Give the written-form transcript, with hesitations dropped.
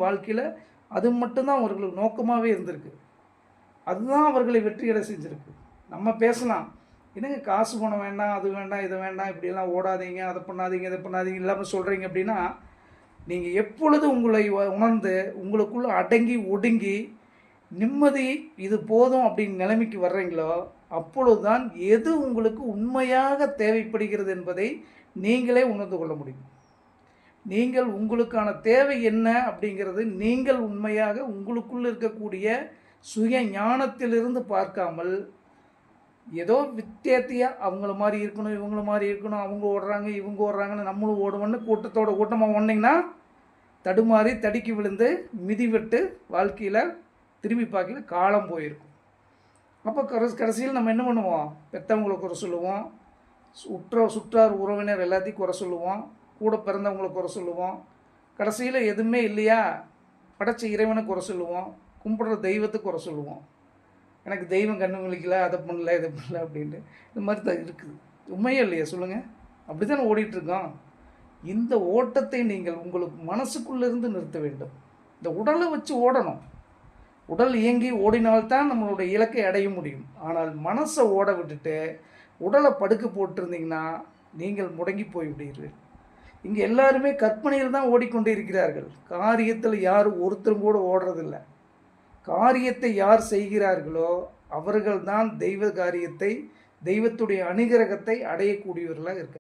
வாழ்க்கையில் அது மட்டும்தான் அவர்களுக்கு நோக்கமாகவே இருந்திருக்கு. அதுதான் அவர்களை வெற்றியடை செஞ்சுருக்கு. நம்ம பேசலாம், என்னங்க காசு பணம் வேண்டாம், அது வேண்டாம், இது வேண்டாம், இப்படியெல்லாம் ஓடாதீங்க, அதை பண்ணாதீங்க, இதை பண்ணாதீங்க இல்லாமல் சொல்கிறீங்க அப்படின்னா, நீங்கள் எப்பொழுது உங்களை உணர்ந்து உங்களுக்குள்ளே அடங்கி ஒடுங்கி நிம்மதி இது போதும் அப்படின்னு நிலைமைக்கு வர்றீங்களோ, அப்பொழுது தான் எது உங்களுக்கு உண்மையாக தேவைப்படுகிறது என்பதை நீங்களே உணர்ந்து கொள்ள முடியும். நீங்கள் உங்களுக்கான தேவை என்ன அப்படிங்கிறது நீங்கள் உண்மையாக உங்களுக்குள் இருக்கக்கூடிய சுய ஞானத்திலிருந்து பார்க்காமல் ஏதோ வித்தியாத்தியாக அவங்கள மாதிரி இருக்கணும், இவங்கள மாதிரி இருக்கணும், அவங்க ஓடுறாங்க இவங்க ஓடுறாங்கன்னு நம்மளும் ஓடுவோன்னு கூட்டமாக ஓடினீங்கன்னா தடுமாறி தடுக்கி விழுந்து மிதிவிட்டு வாழ்க்கையில் திரும்பி பார்க்கல காலம் போயிருக்கும். அப்போ கடைசியில் நம்ம என்ன பண்ணுவோம்? பெற்றவங்களை குறை சொல்லுவோம், சுற்றார் உறவினர் எல்லாத்தையும் குறை சொல்லுவோம், கூட பிறந்தவங்களை குறை சொல்லுவோம், கடைசியில் எதுவுமே இல்லையா படைச்ச இறைவனை குறை சொல்லுவோம், கும்பிட்ற தெய்வத்தை குறை சொல்லுவோம். எனக்கு தெய்வம் கண்ணு விழிக்கல, அதை பண்ணல, இதை பண்ணல அப்படின்ட்டு இந்த மாதிரி தான் இருக்குது. உண்மையே இல்லையா சொல்லுங்கள்? அப்படி தானே ஓடிட்டுருக்கோம். இந்த ஓட்டத்தை நீங்கள் உங்களுக்கு மனசுக்குள்ளேருந்து நிறுத்த வேண்டும். இந்த உடலை வச்சு ஓடணும். உடல் இயங்கி ஓடினால்தான் நம்மளுடைய இலக்கை அடைய முடியும். ஆனால் மனசை ஓட விட்டுட்டு உடலை படுக்க போட்டிருந்தீங்கன்னா நீங்கள் முடங்கி போய்விடுவீர்கள். இங்கே எல்லாருமே கற்பனையில் தான் ஓடிக்கொண்டு இருக்கிறார்கள். காரியத்தில் யாரும் ஒருத்தரும் கூட ஓடுறதில்லை. காரியத்தை யார் செய்கிறார்களோ அவர்கள்தான் தெய்வ காரியத்தை, தெய்வத்துடைய அனுகிரகத்தை அடையக்கூடியவர்களாக இருக்க.